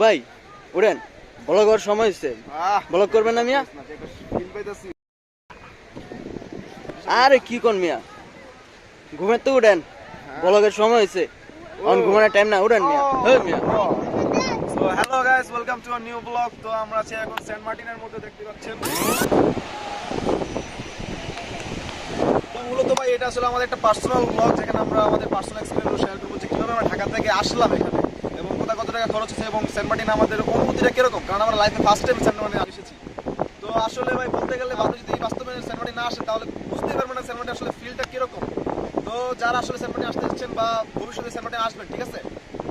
ভাই উড়েন, ব্লগ হওয়ার সময় হচ্ছে। ব্লগ করবেন না মিয়া? আরে কি কোন মিয়া, ঘুমের তো উড়েন, ব্লগের সময় হয়েছে, অন ঘুমানোর টাইম না, উড়েন মিয়া। মিয়া so hello guys, welcome to a new blog. তো আমরা আছি এখন সেন্ট মার্টিনের মধ্যে, দেখতে পাচ্ছেন। তো মূলত ভাই এটা আসলে আমাদের একটা পার্সোনাল ব্লগ, যেখানে আমরা আমাদের পার্সোনাল এক্সপেরিয়েন্স শেয়ার করবো যে কিভাবে আমরা ঢাকা থেকে আসলাম এখানে এবং কোথায় কত টাকা খরচ হয়েছে এবং সেন্ট মার্টিন আমাদের অনুভূতিটা কিরকম, কারণ আমরা লাইফে ফার্স্ট টাইম সেন্ট মার্টিনে এসেছি। তো আসলে ভাই বলতে গেলে আপনি যদি বাস্তবে সেন্ট মার্টিন না আসেন তাহলে বুঝতেই পারবেন না সেন্ট মার্টিন আসলে ফিলটা কিরকম। তো যারা আসলে সেন্ট মার্টিন আসতে যাচ্ছেন বা ভবিষ্যতে সেন্ট মার্টিন আসবেন, ঠিক আছে,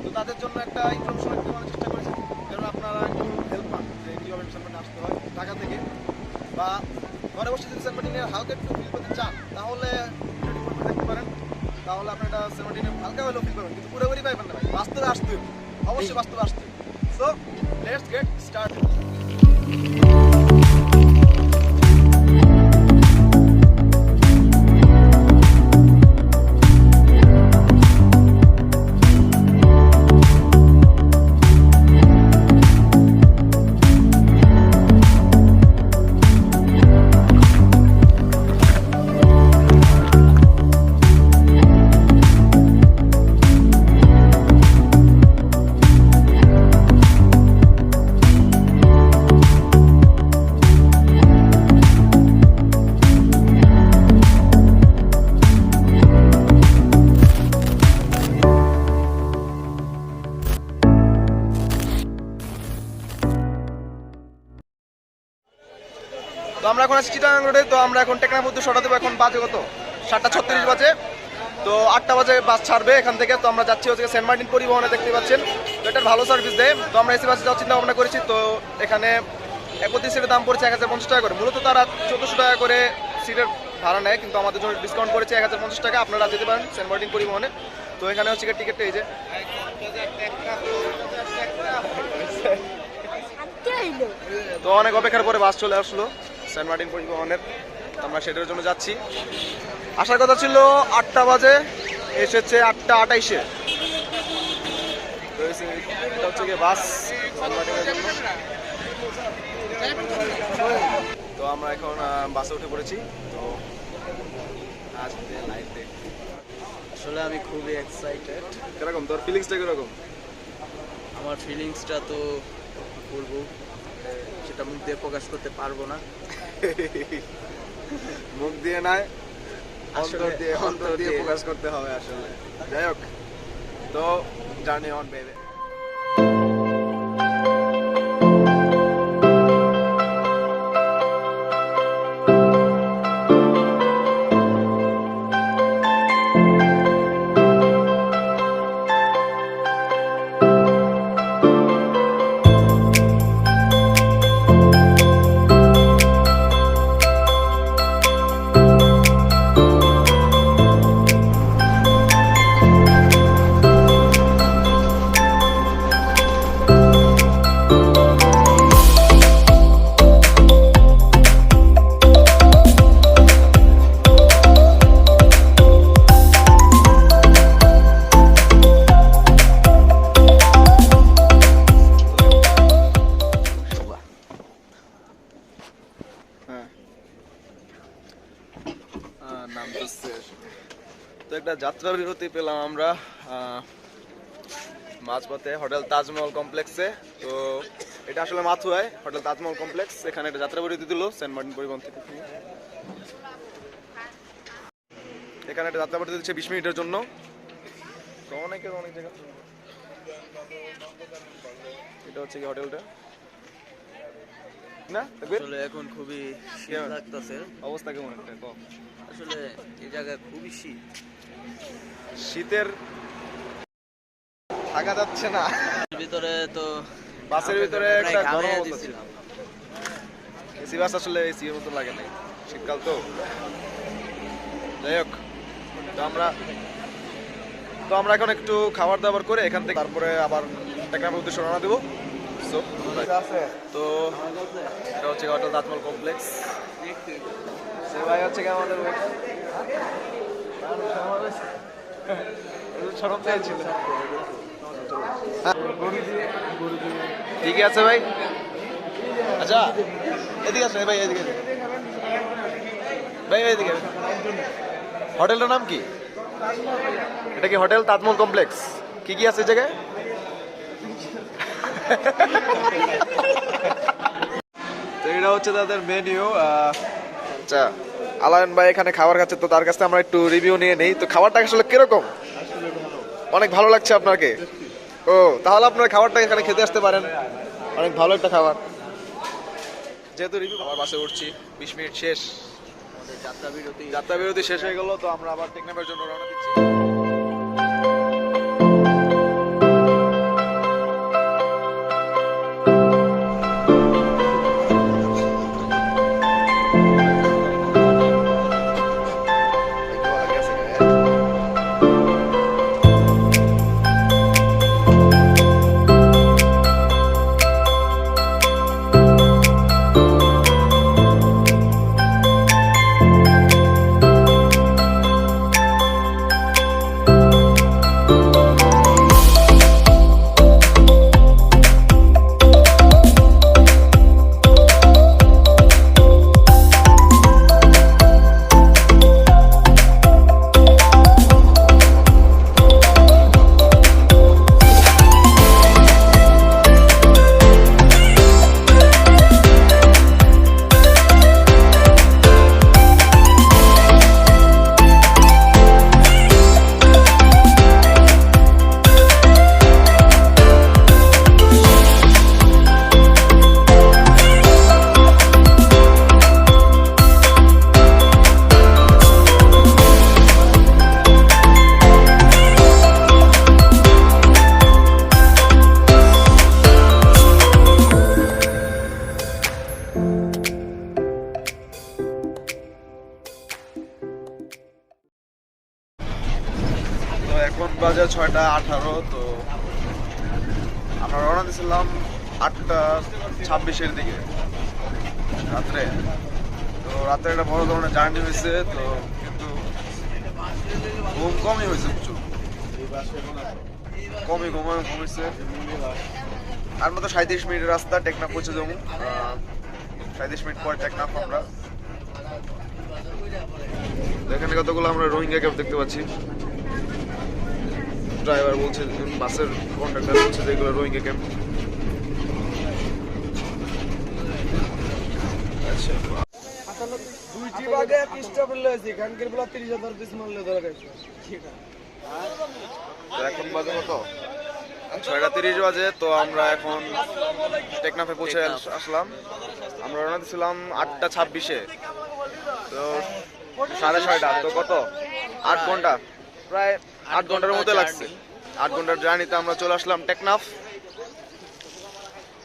তো তাদের জন্য একটা ইনফরমেশন দেওয়ার চেষ্টা করেছি, যেন আপনারা একটু হেল্প পান যে কীভাবে সেন্ট মার্টিন আসতে হয় ঢাকা থেকে, বা ঘরে বসে যদি সেন্ট মার্টিনের হালকা একটু ফিল করতে চান তাহলে দেখতে পারেন। তাহলে আপনি এটা সেন্ট মার্টিনে হালকা হলেও ফিল করবেন, কিন্তু পুরোপুরি পাইবেন না ভাই, বাস্তবে আসতে হবে, অবশ্যই বাস্তবে আসতে হবে। So let's get started. তো আমরা এখন আছি চিটাগাং রোডে। তো আমরা এখন টেকনাফ উদ্দেশ্যে সরা দেবো। এখন বাজে কত, 7:36 বাজে। তো 8টা বাজে বাস ছাড়বে এখান থেকে। তো আমরা যাচ্ছি হচ্ছে সেন্ট মার্টিন পরিবহনে, দেখতে পাচ্ছেন। তো এটার ভালো সার্ভিস দেয়। তো আমরা এসি বাসে যাওয়ার চিন্তা ভাবনা করেছি। তো এখানে 31 সিটের দাম পড়েছে 1050 টাকা করে। মূলত তারা 1400 টাকা করে সিটের ভাড়া নেয়, কিন্তু আমাদের জন্য ডিসকাউন্ট করেছে 1050 টাকা। আপনারা যেতে পারেন সেন্ট মার্টিন পরিবহনে। তো এখানে হচ্ছে টিকিটটা এই যে, তো অনেক অপেক্ষার পরে বাস চলে আসলো সেন্ট মার্টিন পরিবহনের। আমরা সেটার জন্য যাচ্ছি। আসার কথা ছিল 8টা বাজে, এসেছে 8:28-এ। এটা হচ্ছে গিয়ে বাস সেন্ট মার্টিনের জন্য। তো আমরা এখন বাসে উঠে পড়েছি। তো আসলে আমি খুবই এক্সাইটেড। কিরকম তোর ফিলিংসটা কিরকম? আমার ফিলিংসটা তো বলবো, সেটা মুখ দিয়ে প্রকাশ করতে পারবো না। মুখ দিয়ে নয়, আসলে অন্তর দিয়ে প্রকাশ করতে হবে আসলে। যাই হোক, তো জার্নি অন বেবি। তো একটা যাত্রা বিরতি পেলাম আমরা মাঝপথে হোটেল তাজমহল কমপ্লেক্সে। তো এটা আসলে মাথুয়ায় হোটেল তাজমহল কমপ্লেক্স। এখানে একটা যাত্রা বিরতি দিল সেন্ট মার্টিন পরিবহন থেকে। এখানে একটা যাত্রা বিরতি দিচ্ছে 20 মিনিটের জন্য। তো অনেক জায়গা। এটা হচ্ছে কি হোটেলটা না? আসলে এখন খুবই শীত লাগতেছে। অবস্থা কেমন একটা কম? আসলে এই জায়গায় খুবই শীত, শীতের থাকা যাচ্ছে না। ভিতরে তো বাসের ভিতরে একটা গরম অবস্থা ছিল। দিছিলাম। এসি বাস আসলে এসি এর মতো লাগে না, শীতকাল তো। যাই হোক, তো আমরা এখন একটু খাবার দাবার করে এখান থেকে তারপরে আবার টেকনাফের উদ্দেশ্যে রওনা দেবো। তো এটা হচ্ছে হোটেল তাজমহল কমপ্লেক্স। সে ভাই হচ্ছে কি আমাদের সরব চাইছিল। ঠিকই আছে ভাই। আচ্ছা এদিকে আসেন ভাই, এদিকে ভাই, এদিকে। হোটেলটার নাম কি? এটা কি হোটেল তাজমহল কমপ্লেক্স? কি কি আছে এই জায়গায়? তো এটা হচ্ছে তাদের মেনু। আচ্ছা, আলায়ন ভাই এখানে খাবার খাচ্ছে, তো তার কাছে আমরা একটু রিভিউ নিয়ে নেই। তো খাবারটা আসলে কিরকম? অনেক ভালো লাগছে আপনাকে? ও, তাহলে আপনার খাবারটা এখানে খেতে আসতে পারেন, অনেক ভালো একটা খাবার। যেহেতু রিভিউ, আবার বাসে উঠছি, 20 মিনিট শেষ, যাত্রা বিরতি শেষ হয়ে গেল। তো আমরা আবার টেকনাফের জন্য রওনা দিচ্ছি। তো এখন বাজে 6:18। তো আমরা রওনা দিয়েছিলাম 8:26-এর দিকে রাত্রে। তো রাত্রে একটা বড় ধরনের জার্নি হয়েছে, তো কিন্তু ঘুম কমই হয়েছে, প্রচুর কমই কমেছে। আর মতো 37 মিনিটের রাস্তা, টেকনাফ পৌঁছে যাবো। 37 মিনিট পরে টেকনাফ আমরা। এখানে কতগুলো আমরা রোহিঙ্গা ক্যাম্প দেখতে পাচ্ছি। ড্রাইভার বলছে, বাসের কন্ডাক্টর বলছে যে এগুলো রোহিঙ্গা ক্যাম্প। আচ্ছা, দুইটি বাগে এক স্টপ লয়েছে এখানকার বলা 30,000 পিস মারলে ধরা গেছে। তো এখন বাজে কত? 6:30 বাজে। তো আমরা এখন টেকনাফে পৌঁছে আসলাম। আমরা রওনা দিয়েছিলাম 8:26-এ, তো 6:30। তো কত, 8 ঘন্টা, প্রায় 8 ঘন্টার মতো লাগছে। 8 ঘন্টার জার্নিতে আমরা চলে আসলাম টেকনাফ।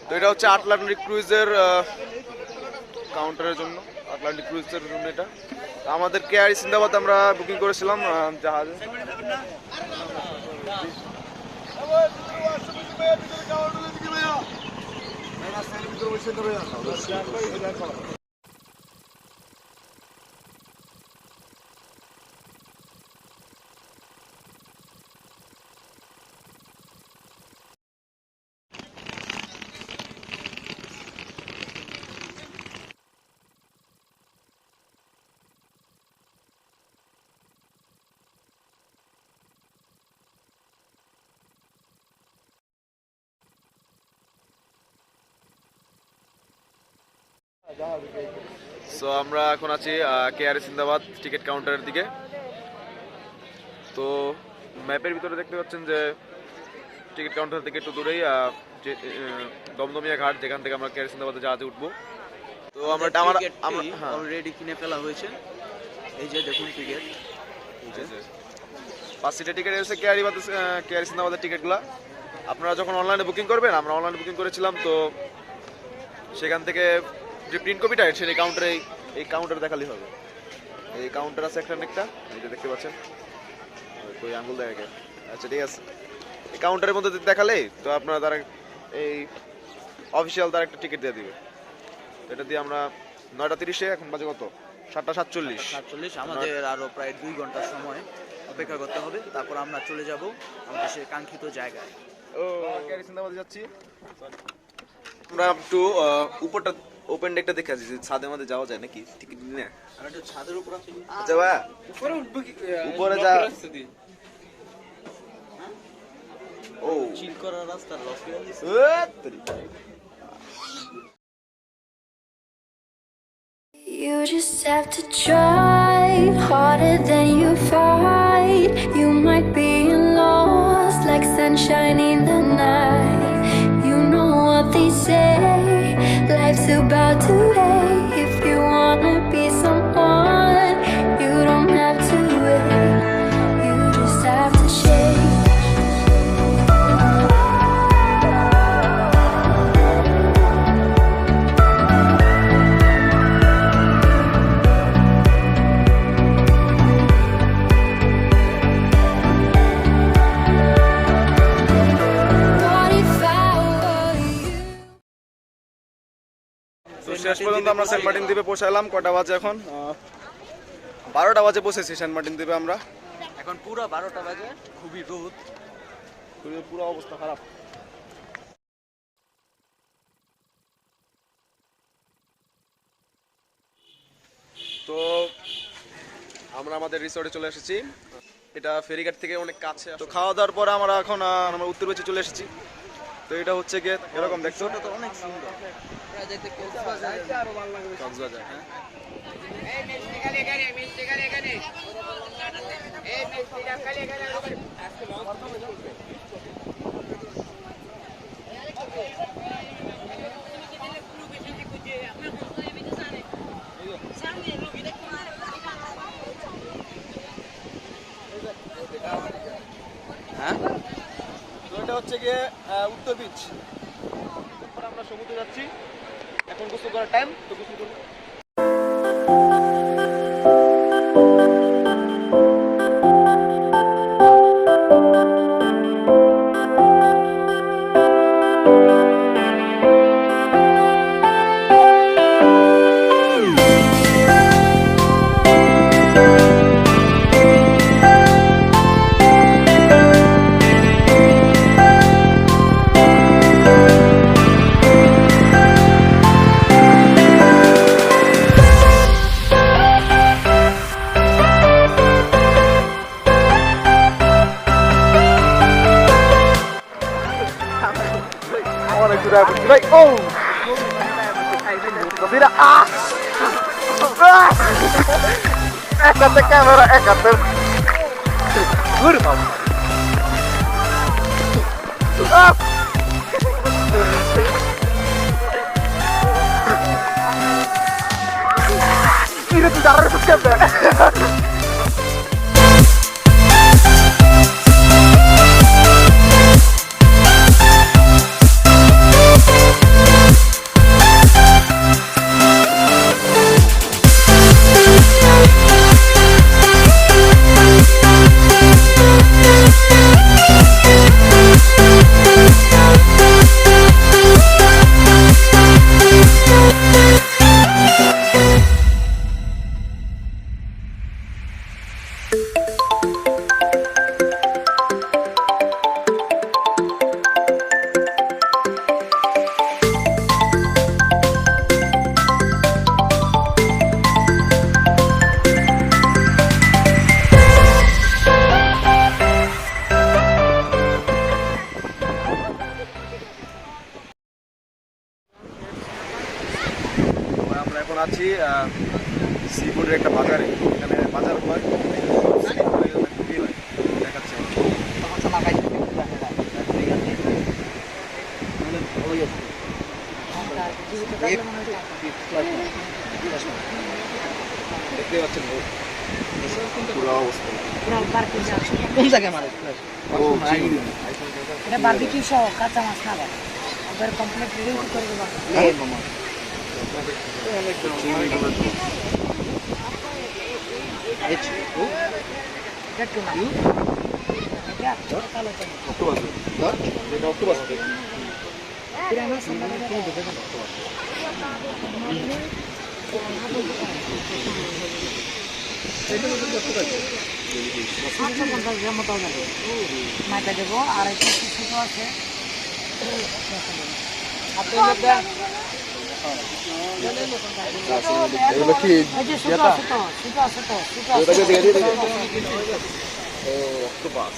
তো এটা হচ্ছে আটলান্টিক ক্রুজের কাউন্টারের জন্য, আটলান্টিক ক্রুজের জন্য এটা। তো আমাদের কেআরই সিন্দাবাদ আমরা বুকিং করেছিলাম জাহাজে। সো আমরা এখন আছি কেআরএ সিন্দাবাদ টিকিট কাউন্টারের দিকে। তো ম্যাপের ভিতরে দেখতে পাচ্ছেন যে টিকিট কাউন্টার থেকে একটু দূরেই যে দমদমিয়া ঘাট, যেখান থেকে আমরা কেআরএ সিন্দাবাদে জাহাজে উঠবো। তো আমরা অলরেডি কিনে ফেলা হয়েছে। এই যে দেখুন টিকিট, এই যে 5 সিটের টিকিট এসেছে কেআরএ সিন্দাবাদের টিকিটগুলো। আপনারা যখন অনলাইনে বুকিং করবেন, আমরা অনলাইনে বুকিং করেছিলাম, তো সেখান থেকে যে প্রিন্ট কপিটা সেই কাউন্টারে, এই কাউন্টারে দেখালেই হবে। এই কাউন্টার আছে একটা, এই যে দেখতে পাচ্ছেন, ওই আঙ্গুল দেখে। আচ্ছা ঠিক আছে, এই কাউন্টারের মধ্যে দেখালে তো আপনারা তারা এই অফিসিয়াল তার একটা টিকিট দিয়ে দিবে। এটা দিয়ে আমরা 9:30-এ, এখন বাজে কত, 7:47। আমাদের আরো প্রায় 2 ঘন্টা সময় অপেক্ষা করতে হবে, তারপর আমরা চলে যাব আমাদের সেই কাঙ্ক্ষিত জায়গায়। সিন্দাবাদে যাচ্ছি। আমরা একটু উপরটা ওপেন ডেকটা দেখে আসি, ছাদের মধ্যে যাওয়া যায় নাকি টিকিট নিয়ে। আর একটু ছাদের উপর আছে কি? আচ্ছা ভাই, উপরে উঠবো কি উপরে যা ও চিল করার রাস্তা লস করে দিছে। You just have to try harder than you fight. You might be lost like sunshine in the night. You know what they say, life's about to end. If you wanna be someone, you don't have to wait. You just have to change. What if I were you? তো শেষ পর্যন্ত আমরা Saint Martin দ্বীপে পৌঁছালাম। কটা বাজে এখন? 12টা বাজে পৌঁছেছি সেন্ট মার্টিন দ্বীপে আমরা। এখন পুরো 12টা বাজে, খুবই রোদ। পুরো অবস্থা খারাপ। তো আমরা আমাদের রিসোর্টে চলে এসেছি। এটা ফেরিঘাট থেকে অনেক কাছে। তো খাওয়া দাওয়ার পরে আমরা এখন আমরা উত্তর বেচে চলে এসেছি। তো এটা হচ্ছে গিয়ে এরকম দেখছো, ওটা তো অনেক সুন্দর। কক্সবাজার। হ্যাঁ, হ্যাঁ, তো এটা হচ্ছে গিয়ে উত্তর বিচ। এরপর আমরা সমুদ্রে যাচ্ছি। এখন গোসল করার টাইম, তো গোসল করবো। অনেক দূরে আসছি ভাই। ও গভীরা এক হাতে ক্যামেরা, এক হাতে আমরা এখন আছি সি ফুডের একটা বাজারে। এখানে বাজার হয়, দেখাচ্ছে। দেখতে পাচ্ছেন পুরো অবস্থা। কোন জায়গায় মারে ও এটা বারবিকিউ সহ কাঁচা মাছ খাবে একবার কমপ্লিট রেডি করে দেবো এই মামা একটু না এটা কালো তো অক্টোপাস, এটা অক্টোপাস। পুরো আমরা সন্ধানে এটা $750 মতো যাবে মাইটা দেবো আর একটু ছোটো আছে এগুলো কি এই যে ছোটো আছে তো ছোটো আছে তো ছোটো আছে ওটাকে দিয়ে দিই ও অক্টোপাস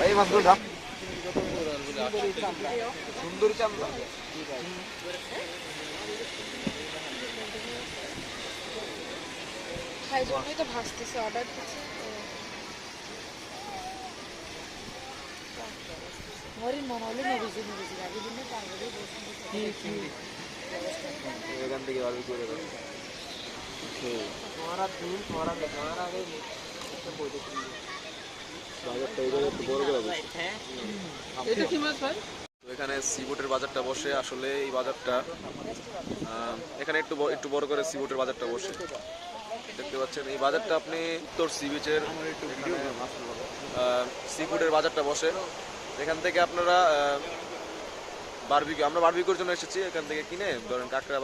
ভাই মাছগুলো দাম সুন্দর চামড়া ভাই জন্যই তো ভাসতেছে অর্ডার দিচ্ছে হরিণ মনে হলে মেডিসিন মেডিসিন আগে দিনে পারবে এখান থেকে বারবি করে দেবো বাজারটা এইভাবে একটু বড় করে তো এখানে সিবোটের বাজারটা বসে আসলে এই বাজারটা এখানে একটু বড় করে সিবোটের বাজারটা বসে দেখতে পাচ্ছেন এই বাজারটা আপনি উত্তর সি বিচের সি ফুডের বাজারটা বসে এখান থেকে আপনারা আমরা বারবিকিউর জন্য এসেছি এখান থেকে কিনে ধরেন কাঁকড়া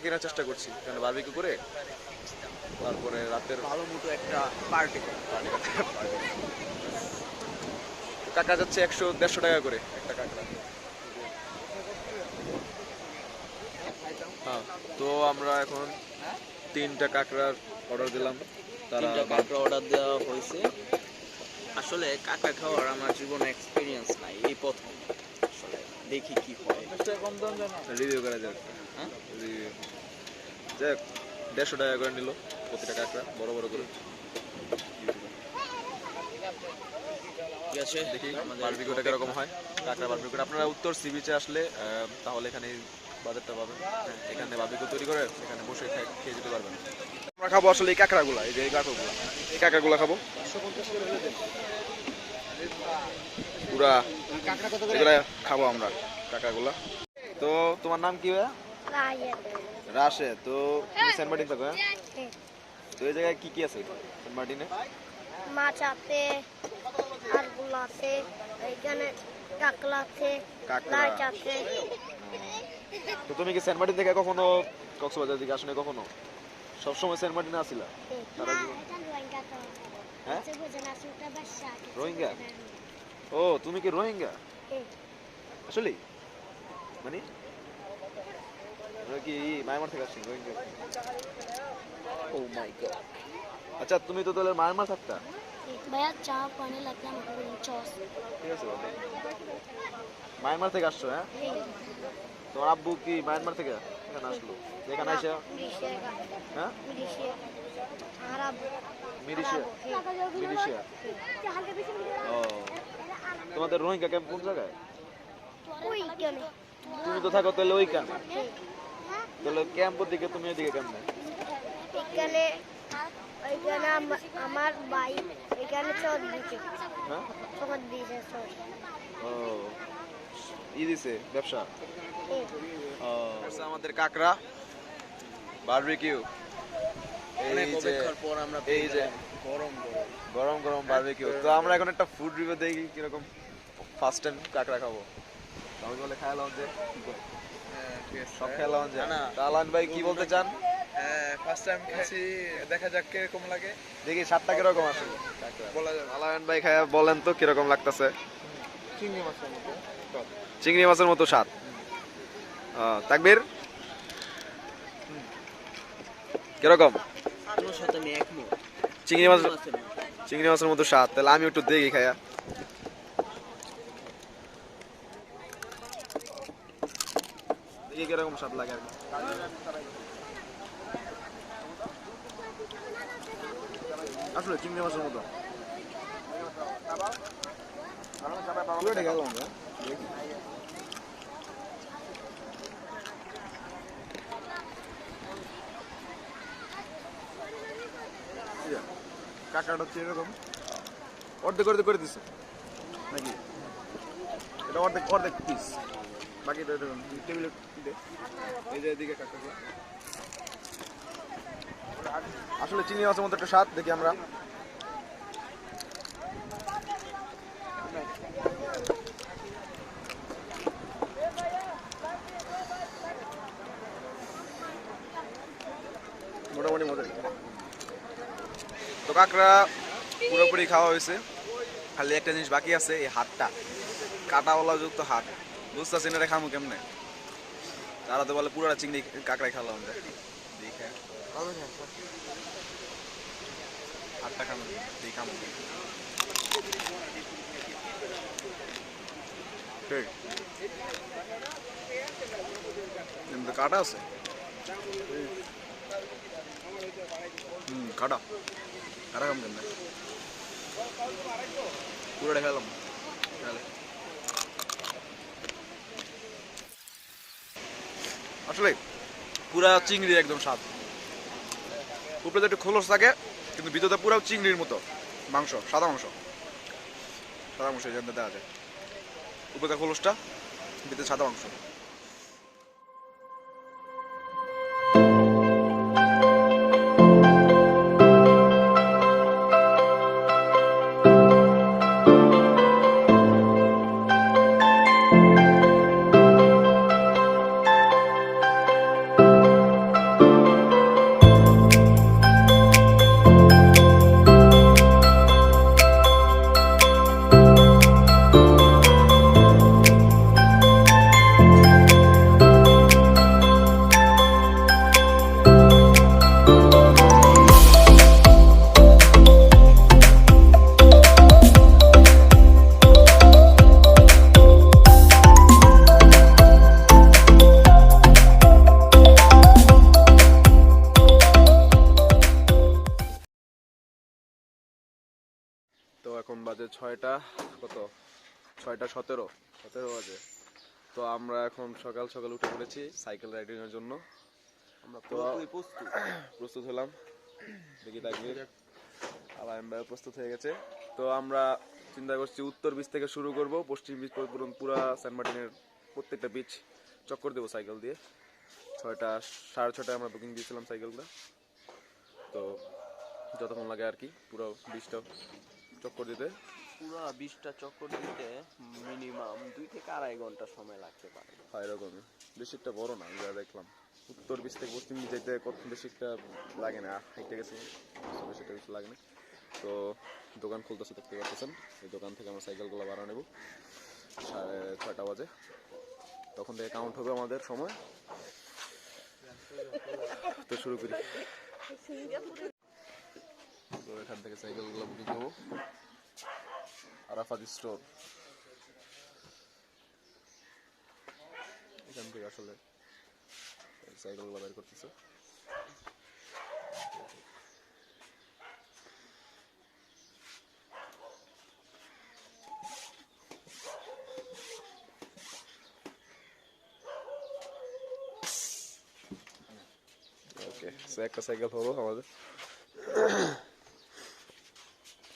কেনার চেষ্টা করছি এখানে বারবিকিউ করে তারপরে রাতের ভালো মতো একটা পার্টি কাঁকড়া যাচ্ছে 100-150 টাকা করে একটা কাঁকড়া হ্যাঁ তো আমরা এখন 3টা কাঁকড়ার অর্ডার দিলাম তারা কাঁকড়া অর্ডার দেওয়া হয়েছে আসলে কাঁকড়া খাওয়ার আমার জীবনে এক্সপিরিয়েন্স নাই এই প্রথম আসলে দেখি কি হয় রিভিউ করা যাক হ্যাঁ রিভিউ যাক 150 টাকা করে নিল প্রতিটা কাঁকড়া বড় বড় করে ঠিক আছে দেখি বারবিকিউটা কিরকম হয় কাঁকড়া বারবিকিউ আপনারা উত্তর সি বিচে আসলে তাহলে এখানে বাজারটা পাবেন এখানে বারবিকিউ তৈরি করে এখানে বসে খেয়ে যেতে পারবেন আমরা খাবো আসলে এই কাঁকড়াগুলা এই যে এই কাঁকড়াগুলা খাবো পুরা এগুলা খাবো আমরা কাঁকড়াগুলা তো তোমার নাম কি ভাইয়া রাশে তো তুমি সেন্ট মার্টিন থাকো হ্যাঁ তো এই জায়গায় কি কি আছে সেন্ট মার্টিনে মাছ আছে আর গুলো আছে এখানে কাকলা আছে কাঁকড়া। লাইট আছে তো তুমি কি সেন্ট মার্টিন থেকে কখনো কক্সবাজার দিকে আসলে কখনো সবসময় সেন্ট মার্টিনে আসিলা সারা জীবন হ্যাঁ রোহিঙ্গা ও তুমি কি রোহিঙ্গা আসলে মানে কি মায়ানমার থেকে আসছেন রোহিঙ্গা ও মাই গড আচ্ছা তুমি তো তাহলে মায়ানমার থাকতা भैया चाय पानी लगता है मतलब चौस ঠিক আছে বাবা। মায়ানমার থেকে আসছো হ্যাঁ তোমার আব্বু কি মায়ানমার থেকে এখানে আসলো এখানে এসে হ্যাঁ आराब মিলিশিয়া ও তোমাদের রোহিঙ্গা ক্যাম্প কোন জায়গায় कोई क्यों नहीं তুমি তো থাকো তাহলে ওই ক্যাম্প তাহলে ক্যাম্পের দিকে তুমি এদিকে কেমনে এখানে এখানে আমার ভাই এখানে চোর দিচ্ছে হ্যাঁ চোর দিয়েছে চোর ও ই দিছে ব্যবসা ও আমাদের কাকড়া বারবিকিউ এই যে পর আমরা এই যে গরম গরম গরম বারবিকিউ তো আমরা এখন একটা ফুড রিভিউ দেখি কিরকম ফার্স্ট টাইম কাকড়া খাবো আমি বলে খাইলাম যে সব খেলাম যে না। আলান ভাই কি বলতে চান ফার্স্ট টাইম খাচ্ছি দেখা যাক কিরকম লাগে দেখি স্বাদটা কিরকম আসে বলা যাবে আলান ভাই খায়া বলেন তো কিরকম লাগতেছে চিংড়ি মাছের মতো চিংড়ি মাছের মতো স্বাদ তাকবীর কিরকম তোমার সাথে আমি একমত চিংড়ি মাছের মতো স্বাদ তাহলে আমি একটু দেখি খায়া দেখি কিরকম স্বাদ লাগে আর কি আসলে চিংড়ি মাছের মতো পুরোটা গেল আমরা কাঁকড়াটা হচ্ছে এরকম অর্ধেক অর্ধেক করে দিচ্ছে নাকি এটা অর্ধেক অর্ধেক পিস বাকিটা এরকম টেবিলে এই যে এদিকে কাঁকড়াগুলো আসলে চিংড়ি মাছের মতো একটা স্বাদ দেখি আমরা কাঁকড়া পুরোপুরি খাওয়া হয়েছে, খালি একটা জিনিস বাকি আছে, এই হাতটা, কাঁটাওয়ালা যুক্ত হাত, বুঝতেছি না এটা খামু কেমনে। তারা তো বলে পুরোটা চিংড়ি কাঁকড়াই খেলাম আমরা, দেখে হাতটা খামু, এই খামু ঠিক। কিন্তু কাটা আছে, কাটা কাটা খাম কেমনে, পুরোটা খেলাম। আসলে পুরা চিংড়ি একদম স্বাদ, উপরে তো একটু খোলস থাকে কিন্তু ভিতরে পুরো চিংড়ির মতো মাংস, সাদা মাংস, সাদা মাংস এই জন্য দেওয়া যায়, উপরে খোলসটা, ভিতরে সাদা মাংস। তো এখন বাজে 6টা কত, 6:17 বাজে। তো আমরা এখন সকাল সকাল উঠে পড়েছি সাইকেল রাইডিং এর জন্য। আমরা প্রস্তুত হলাম, দেখি তাকবীর, আলাইম ভাই প্রস্তুত হয়ে গেছে। তো আমরা চিন্তা করছি উত্তর বিচ থেকে শুরু করব, পশ্চিম বিচ পর্যন্ত পুরা সেন্ট মার্টিনের প্রত্যেকটা বিচ চক্কর দেবো সাইকেল দিয়ে। 6:30 আমরা বুকিং দিয়েছিলাম সাইকেলটা, তো যতক্ষণ লাগে আর কি পুরো বিচটা চক্কর দিতে। পুরো 20টা চক্কর দিতে মিনিমাম 2 থেকে 2.5 ঘন্টা সময় লাগতে পারে। এরকমই, বেশি একটা বড় না, যা দেখলাম উত্তর বিচ থেকে পশ্চিম বিচ যেতে কত বেশি একটা লাগে না, হেঁটে গেছে বেশি একটা কিছু লাগে না। তো দোকান খুলতেছে দেখতে পাচ্ছেন, এই দোকান থেকে আমরা সাইকেলগুলো ভাড়া নেব 6:30 বাজে, তখন থেকে কাউন্ট হবে আমাদের সময়। তো শুরু করি, তো এখান থেকে সাইকেলগুলো বুকিং করবো। আরাফাত স্টোর, এখান থেকে আসলে সাইকেলগুলো বের করতেছে। ওকে, একটা সাইকেল হলো আমাদের।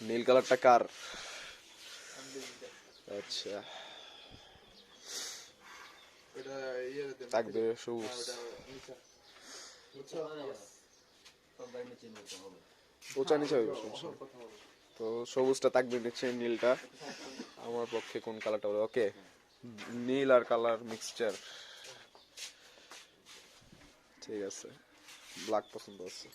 নীল কালারটা কার? আচ্ছা, তাকবীর সবুজ, ওচা নিচে হইব। তো সবুজটা তাকবীর নিচ্ছে, নীলটা আমার পক্ষে কোন কালারটা বলে? ওকে, নীল আর কালার মিক্সচার, ঠিক আছে, ব্ল্যাক পছন্দ আছে।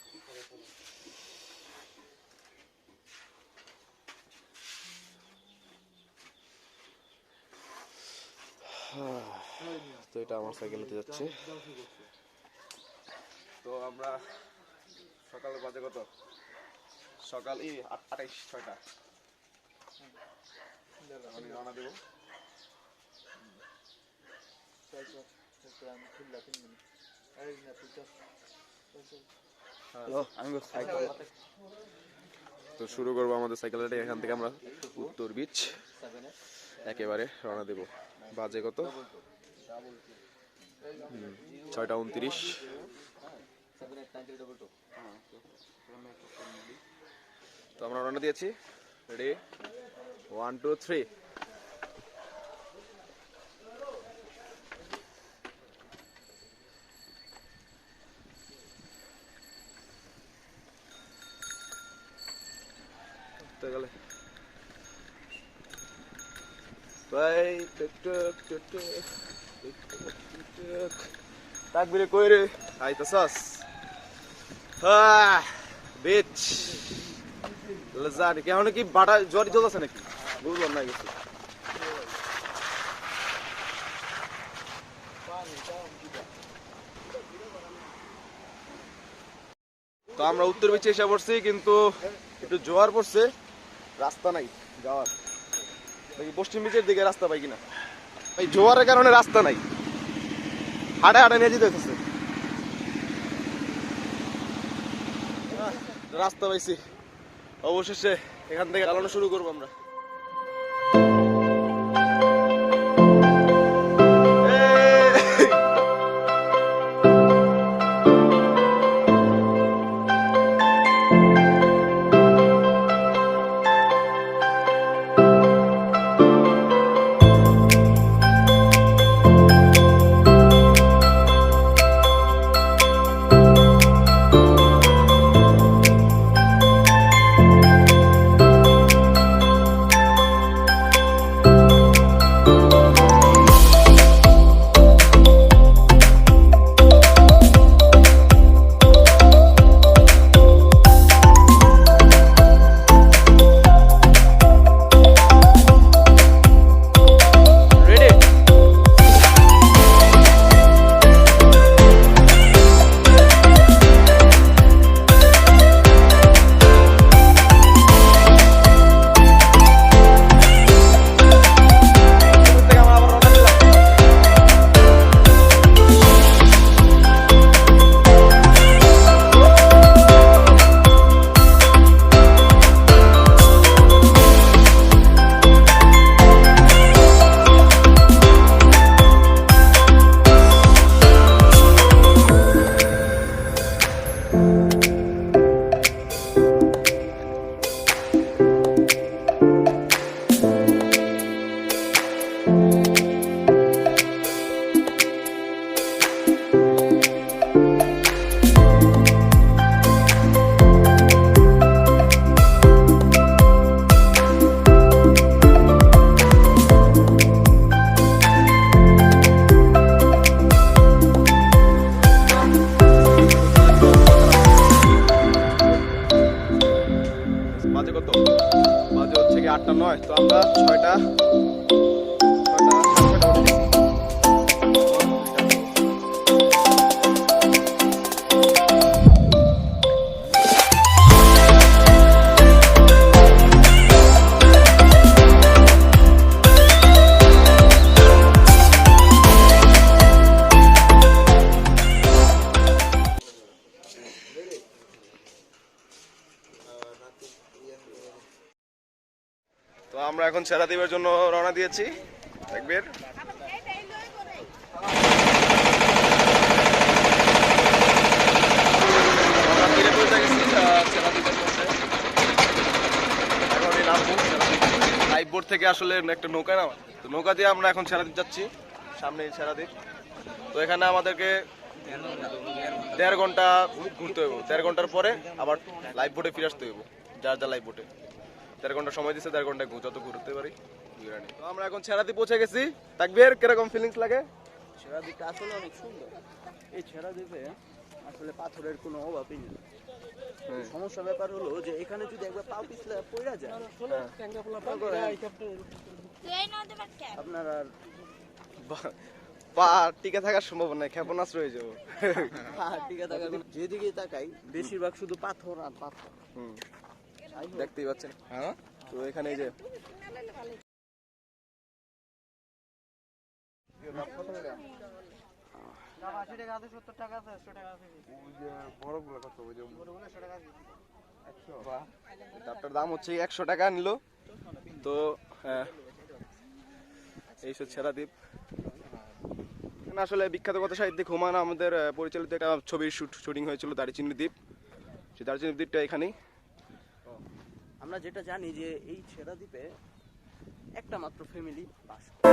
তো এটা আমার সাইকেলতে যাচ্ছে। তো আমরা সকাল বাজে কত, সকাল 6:28 আমি রওনা দেবো। তো শুরু করবো আমাদের সাইকেল রাইডিং। এখান থেকে আমরা উত্তর বিচ একেবারে রওনা দেব। বাজে কত, 6:29। তো আমরা রওনা দিয়েছি, রেডি, 1 2 3। গেলে ভাই তাকবীরে কই রে আইতাছস? বিচ জানি কেমন কি বাটা জ্বর জ্বলছে নাকি বুঝলাম না কিছু। তো আমরা উত্তর বিচে এসে পড়ছি, কিন্তু একটু জোয়ার পড়ছে, রাস্তা নাই যাওয়ার। দেখি পশ্চিম বিচের দিকে রাস্তা পাই কিনা। এই জোয়ারের কারণে রাস্তা নাই, হাঁটা হাঁটা নিয়ে যেতে হচ্ছে। রাস্তা পাইছি, অবশেষে এখান থেকে চালানো শুরু করবো আমরা। বাজে কত? বাজে হচ্ছে কি 8টা 9, তো আমরা 6টা তো আমরা এখন সেরাদ্বীপের জন্য রওনা দিয়েছি একবার। লাইফ বোট থেকে আসলে একটা নৌকা নামা, তো নৌকা দিয়ে আমরা এখন সেরাদ্বীপ যাচ্ছি, সামনে সেরাদ্বীপ। তো এখানে আমাদেরকে 1.5 ঘন্টা ঘুরতে হবে, 1.5 ঘন্টার পরে আবার লাইফ বোটে ফিরে আসতে হবে, যার যার লাইফ বোটে। 1.5 ঘন্টা সময় দিচ্ছে, 1.5 ঘন্টা যত ঘুরতে পারি। তো আমরা এখন সেরাদ্বীপ পৌঁছে গেছি। তাকবীর, কিরকম ফিলিংস লাগে? সেরাদ্বীপটা আসলে অনেক সুন্দর। এই সেরাদ্বীপে আসলে পাথরের কোনো অভাবই নেই। সমস্যা ব্যাপার হলো যে এখানে যদি একবার পা পিছলে পড়া যায়, আপনার আর পা টিকে থাকার সম্ভাবনা নাই, ক্ষেপণাস্ত্র হয়ে যাবো। টিকে থাকার যেদিকে তাকাই বেশিরভাগ শুধু পাথর আর পাথর। দেখতেই পাচ্ছেন। হ্যাঁ, তো এখানে এই যে ডাবটার দাম হচ্ছে 100 টাকা নিল। তো হ্যাঁ, এই হচ্ছে সেরাদ্বীপ। এখানে আসলে বিখ্যাত কথা সাহিত্যিক হুমায়ুন আমাদের পরিচালিত একটা ছবির শুটিং হয়েছিল, দারুচিনি দ্বীপ। সেই দারুচিনি দ্বীপটা এখানেই। আমরা যেটা জানি যে এই সেরাদ্বীপে একটা মাত্র ফ্যামিলি বাস করে।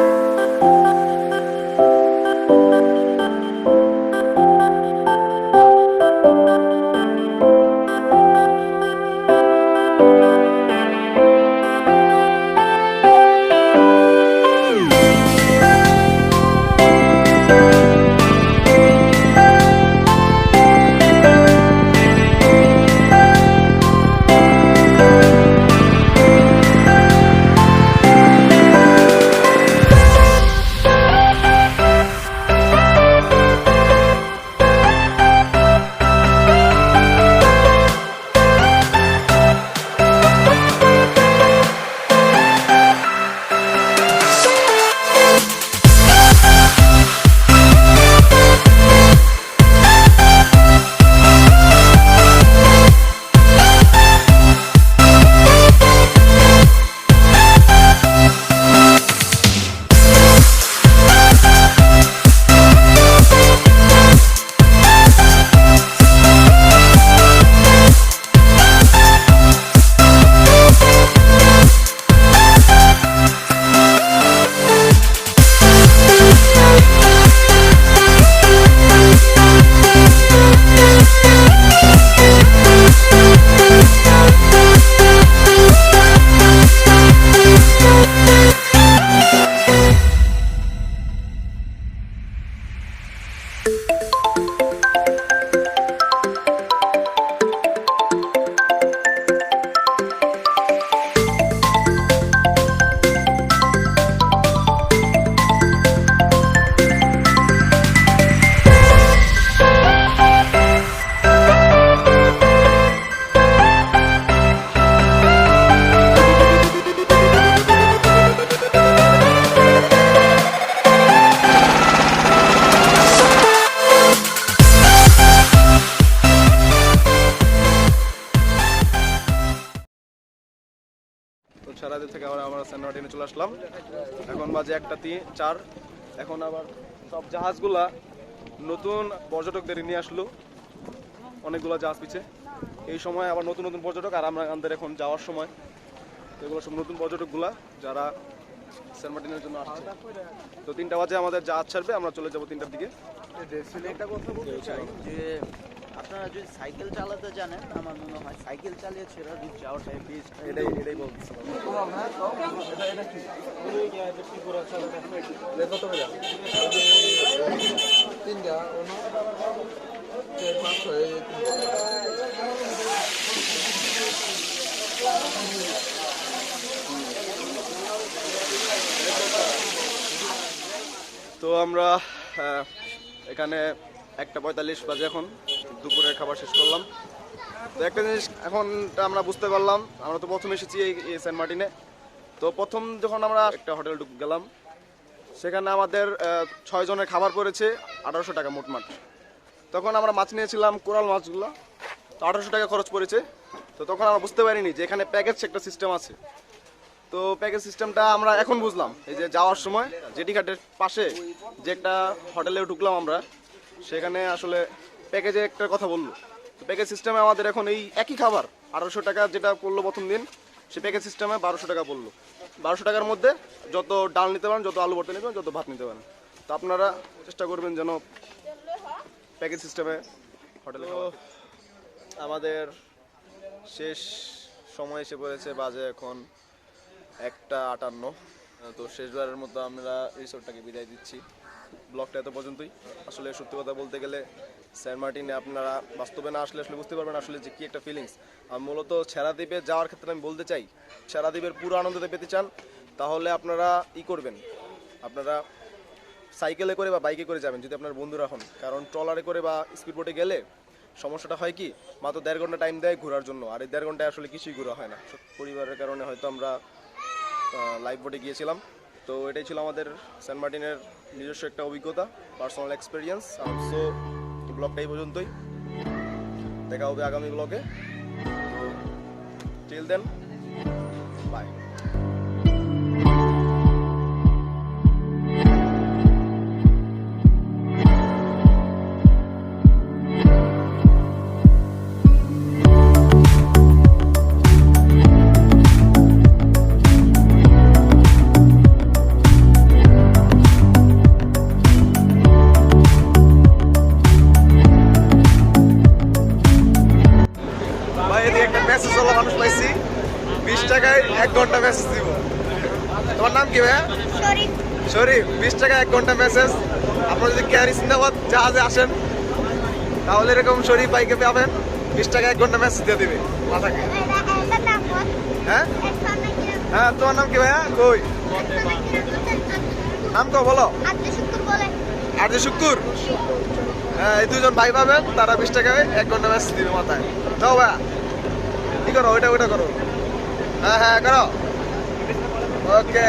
চলে আসলাম। এখন বাজে 1:04। এখন আবার সব জাহাজগুলা নতুন পর্যটকদের নিয়ে আসলো, অনেকগুলো জাহাজ পিছে। এই সময় আবার নতুন নতুন পর্যটক, আর আমাদের এখন যাওয়ার সময়। এগুলো সব নতুন পর্যটকগুলা যারা সেন্ট মার্টিনের জন্য আসছে। তো 3টা বাজে আমাদের জাহাজ ছাড়বে, আমরা চলে যাবো 3টার দিকে। একটা কথা বলতে চাই যে আপনারা যদি সাইকেল চালাতে জানেন, আমার মনে হয় সাইকেল চালিয়ে ছেড়া দ্বীপ যাওয়াটাই বেস্ট। এটাই বলছি। তো আমরা এখানে 1:45 বাজে, এখন দুপুরের খাবার শেষ করলাম। তো একটা জিনিস এখন আমরা বুঝতে পারলাম, আমরা তো প্রথম এসেছি এই সেন্ট মার্টিনে। তো প্রথম যখন আমরা একটা হোটেল গেলাম, সেখানে আমাদের 6 জনের খাবার পড়েছে 1800 টাকা মোটমাট। তখন আমরা মাছ নিয়েছিলাম, কোরাল মাছগুলো, তো 1800 টাকা খরচ পড়েছে। তো তখন আমরা বুঝতে পারিনি যে এখানে প্যাকেজ একটা সিস্টেম আছে। তো প্যাকেজ সিস্টেমটা আমরা এখন বুঝলাম, এই যে যাওয়ার সময় জেটি ঘাটের পাশে যে একটা হোটেলে ঢুকলাম আমরা, সেখানে আসলে প্যাকেজে একটা কথা বললো। তো প্যাকেজ সিস্টেমে আমাদের এখন এই একই খাবার 1800 টাকা যেটা পড়লো প্রথম দিন, সে প্যাকেজ সিস্টেমে 1200 টাকা পড়লো। 1200 টাকার মধ্যে যত ডাল নিতে পারেন, যত আলু ভর্তা নিতে পারেন, যত ভাত নিতে পারেন। তো আপনারা চেষ্টা করবেন যেন প্যাকেজ সিস্টেমে হোটেলে। আমাদের শেষ সময় এসে পড়েছে, বাজে এখন 1:58। তো শেষবারের মতো আমরা রিসোর্টটাকে বিদায় দিচ্ছি। ব্লগটা এত পর্যন্তই। আসলে সত্যি কথা বলতে গেলে সেন্ট মার্টিনে আপনারা বাস্তবে না আসলে বুঝতে পারবেন আসলে যে কী একটা ফিলিংস। আর মূলত ছেড়াদ্বীপে যাওয়ার ক্ষেত্রে আমি বলতে চাই, ছেড়াদ্বীপের পুরো আনন্দতে পেতে চান তাহলে আপনারা করবেন, আপনারা সাইকেলে করে বা বাইকে করে যাবেন যদি আপনার বন্ধুরা হন। কারণ ট্রলারে করে বা স্পিড বোটে গেলে সমস্যাটা হয় কি, মাত্র 1.5 ঘন্টা টাইম দেয় ঘোরার জন্য, আর এই 1.5 ঘন্টায় আসলে কিছুই ঘোরা হয় না। পরিবারের কারণে হয়তো আমরা লাইফ বোটে গিয়েছিলাম। তো এটাই ছিল আমাদের সেন্ট মার্টিনের নিজস্ব একটা অভিজ্ঞতা, পার্সোনাল এক্সপিরিয়েন্স। সো ব্লগটা এই পর্যন্তই, দেখা হবে আগামী ব্লগে। তো টিল দেন, বাই। মানুষ পাইছি 20 টাকায় 1 ঘন্টা মেসেজ দিব। তোমার নাম কি ভাইয়া? শরীফ। 20 টাকা 1 ঘন্টা মেসেজ। আপনারা যদি ক্যারি সিন্দাবাদ জাহাজে আসেন তাহলে এরকম শরীফ ভাইকে পাবেন, 20 টাকা 1 ঘন্টা মেসেজ দিয়ে দিবে মাথাকে। হ্যাঁ হ্যাঁ, তোমার নাম কি ভাইয়া? কই নাম তো বলো। আরজে শুক্কুর। হ্যাঁ, এই 2 জন ভাই পাবেন, তারা 20 টাকায় 1 ঘন্টা মেসেজ দিবে মাথায়। যাও ভাইয়া, কি করো? ওইটা করো। হ্যাঁ করো। ওকে।